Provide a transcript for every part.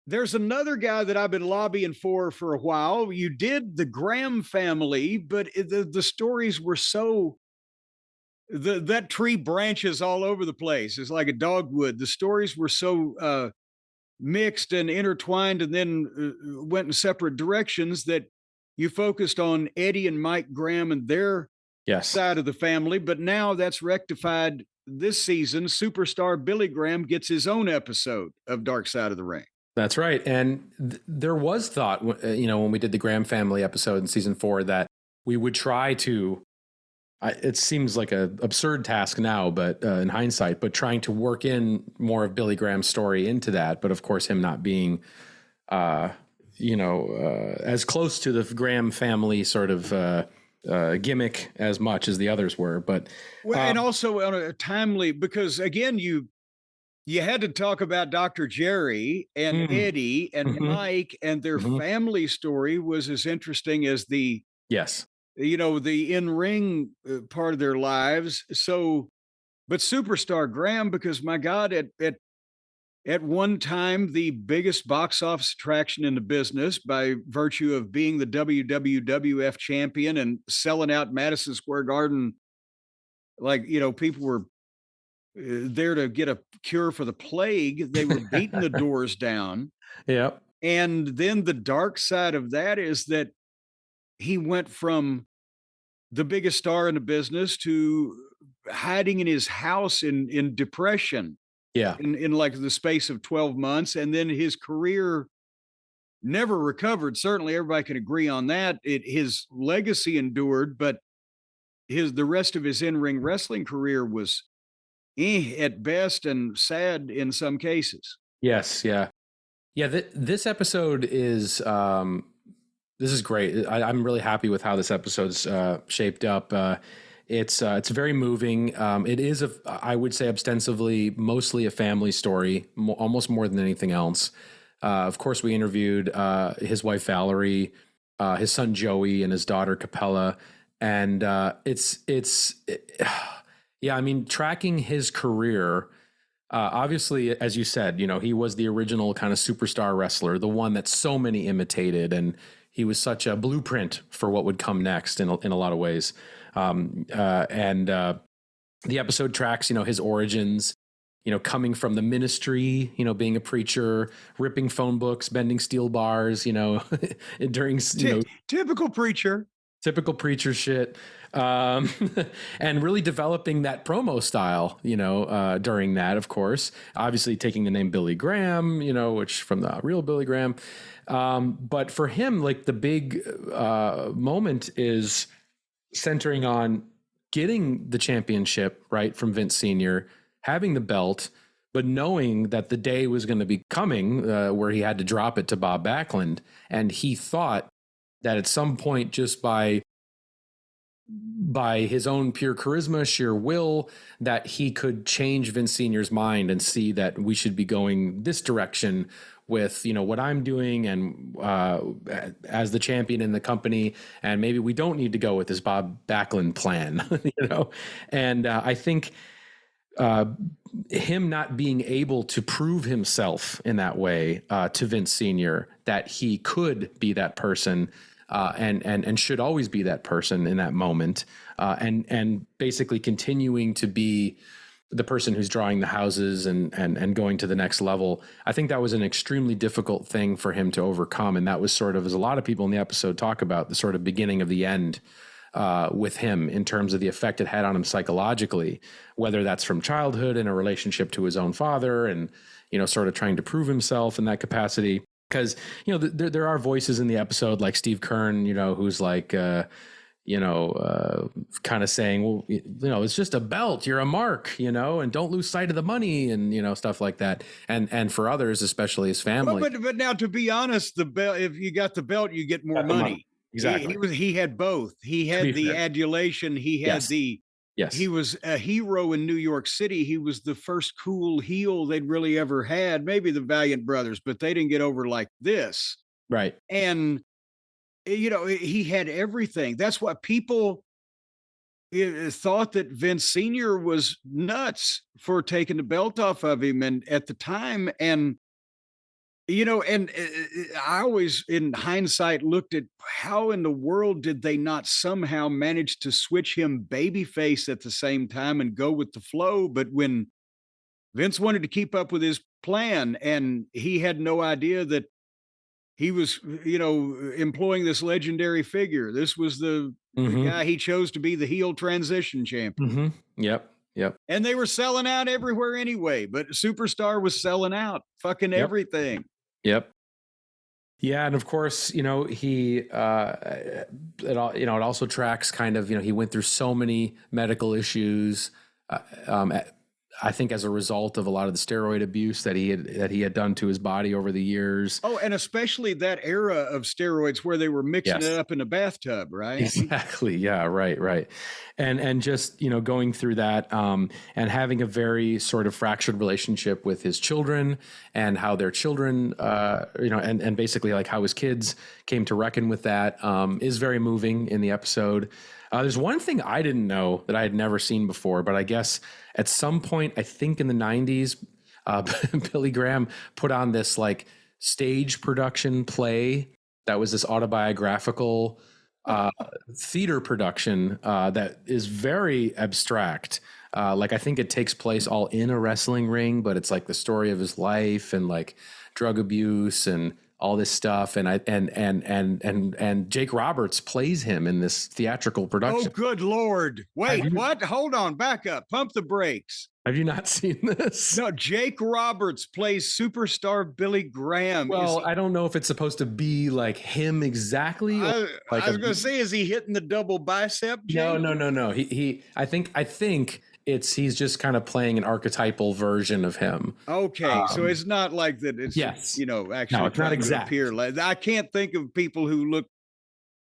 There's another guy that I've been lobbying for a while. You did the Graham family, but the stories were so that tree branches all over the place. It's like a dogwood. The stories were so mixed and intertwined, and then went in separate directions that you focused on Eddie and Mike Graham and their Yes. side of the family. But now that's rectified this season. Superstar Billy Graham gets his own episode of Dark Side of the Ring. That's right. And there was thought, when we did the Graham family episode in season 4, that we would try to, it seems like a absurd task now, but in hindsight, but trying to work in more of Billy Graham's story into that. But of course, him not being, as close to the Graham family sort of gimmick as much as the others were. But Well, and also on a timely, because again, you had to talk about Dr. Jerry and mm, Eddie and mhm, Mike, and their mhm. family story was as interesting as Yes. the in-ring part of their lives. So, but Superstar Graham, because my God, at one time the biggest box office attraction in the business by virtue of being the WWF champion and selling out Madison Square Garden, like people were there to get a cure for the plague. They were beating the doors down. Yep. And then the dark side of that is that he went from the biggest star in the business to hiding in his house in depression Yeah. in like the space of 12 months. And then his career never recovered. Certainly everybody can agree on that. His legacy endured, but the rest of his in-ring wrestling career was at best and sad in some cases. Yes. Yeah. Yeah. This episode is, this is great. I'm really happy with how this episode's shaped up. It's very moving. It is I would say ostensibly mostly a family story, almost more than anything else. Of course, we interviewed his wife Valerie, his son Joey, and his daughter Capella, and yeah. I mean, tracking his career. Obviously, as you said, he was the original kind of superstar wrestler, the one that so many imitated, and he was such a blueprint for what would come next in a lot of ways. And the episode tracks, his origins, coming from the ministry, being a preacher, ripping phone books, bending steel bars, during, Typical preacher. typical preacher shit, um, and really developing that promo style, during that, of course, obviously taking the name Billy Graham, which from the real Billy Graham. But for him, like the big moment is centering on getting the championship right from Vince Sr., having the belt, but knowing that the day was going to be coming where he had to drop it to Bob Backlund. And he thought that at some point, just by his own pure charisma, sheer will, that he could change Vince Sr.'s mind and see that we should be going this direction with, what I'm doing and as the champion in the company. And maybe we don't need to go with this Bob Backlund plan, And I think him not being able to prove himself in that way to Vince Sr., that he could be that person and should always be that person in that moment, and basically continuing to be the person who's drawing the houses and going to the next level. I think that was an extremely difficult thing for him to overcome, and that was sort of, as a lot of people in the episode talk about, the sort of beginning of the end with him in terms of the effect it had on him psychologically, whether that's from childhood and a relationship to his own father, and sort of trying to prove himself in that capacity. Because there are voices in the episode like Steve Kern, who's like kind of saying, well, it's just a belt, you're a mark, and don't lose sight of the money, and stuff like that. And for others, especially his Well, family, but now to be honest, the belt, if you got the belt, you get more got the money. money. Exactly. He had both. He To be had the fair, adulation. yes, He yes, was a hero in New York City. He was the first cool heel they'd really ever had. Maybe the Valiant Brothers, but they didn't get over like this. right. And he had everything. That's why people thought that Vince Sr. was nuts for taking the belt off of him, and at the time, and And I always, in hindsight, looked at how in the world did they not somehow manage to switch him babyface at the same time and go with the flow? But when Vince wanted to keep up with his plan, and he had no idea that he was, employing this legendary figure. This was the Mm-hmm. guy he chose to be the heel transition champion. Mm-hmm. Yep. Yep. And they were selling out everywhere anyway, but Superstar was selling out fucking Yep. everything. Yep. Yeah, and of course, he it also tracks kind of, he went through so many medical issues. Uh, um, I think as a result of a lot of the steroid abuse that he had done to his body over the years. Oh, and especially that era of steroids where they were mixing Yes. it up in the bathtub, right? Exactly. Yeah. Right. And just, going through that, and having a very sort of fractured relationship with his children, and how their children, and basically like how his kids came to reckon with that, is very moving in the episode. There's one thing I didn't know that I had never seen before, but I guess at some point, I think in the 90s, Billy Graham put on this like stage production play that was this autobiographical theater production that is very abstract. Like I think it takes place all in a wrestling ring, but it's like the story of his life and like drug abuse and all this stuff. And Jake Roberts plays him in this theatrical Oh, production. good Lord. Wait, what? Hold on. Back up. Pump the brakes. Have you not seen this? No, Jake Roberts plays Superstar Billy Graham. Well, I don't know if it's supposed to be like him exactly. I like was going to say, is he hitting the double bicep? Jake? No. I think he's just kind of playing an archetypal version of him. Okay, so it's not like that. It's yes, actually no, it's not exact. appear like, I can't think of people who look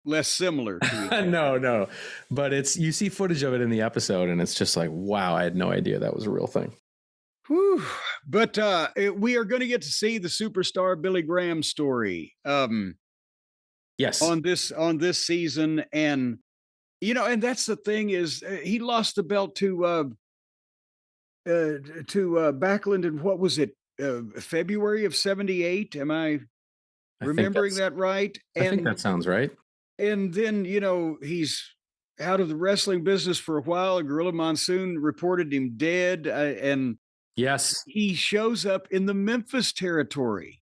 less similar to each other. No, but you see footage of it in the episode, and it's just like, wow, I had no idea that was a real thing. Whew. But we are going to get to see the Superstar Billy Graham story. Yes, on this season, and and that's the thing is he lost the belt to Backlund in what was it, February of '78? Am I remembering that right? I think that sounds right. And then he's out of the wrestling business for a while. And Gorilla Monsoon reported him dead, and yes, he shows up in the Memphis territory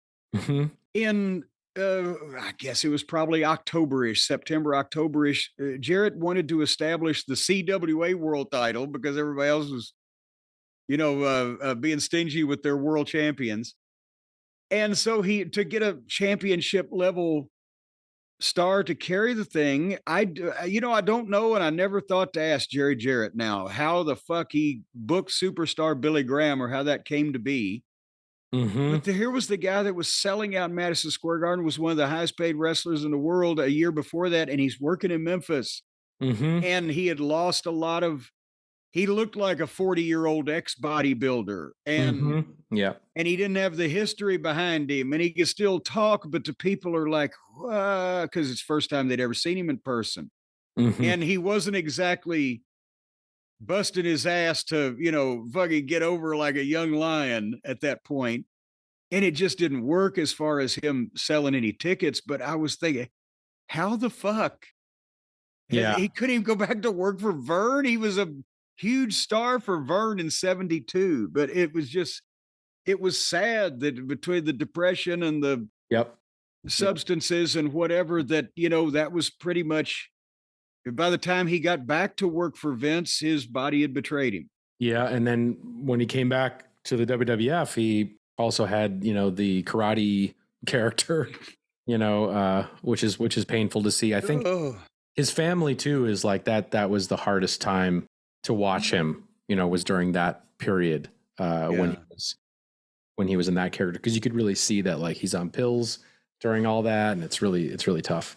in. I guess it was probably October-ish, September, October-ish. Jarrett wanted to establish the CWA world title because everybody else was, being stingy with their world champions. And so to get a championship level star to carry the thing, I don't know. And I never thought to ask Jerry Jarrett now how the fuck he booked Superstar Billy Graham or how that came to be. But here was the guy that was selling out Madison Square Garden, was one of the highest paid wrestlers in the world a year before that, and he's working in Memphis. And he had lost a lot of. He looked like a 40-year-old ex-bodybuilder, and and he didn't have the history behind him, and he could still talk, but the people are like, because it's the first time they'd ever seen him in person, and he wasn't exactly busting his ass to, fucking get over like a young lion at that point. And it just didn't work as far as him selling any tickets. But I was thinking, how the fuck? Yeah. He couldn't even go back to work for Vern. He was a huge star for Vern in '72. But it was sad that between the depression and the substances and whatever, that, that was pretty much. By the time he got back to work for Vince, his body had betrayed him. Yeah, and then when he came back to the WWF, he also had, the karate character, which is painful to see. I think his family too is like that. That was the hardest time to watch him, was during that period when he was in that character, because you could really see that like he's on pills during all that, and it's really tough.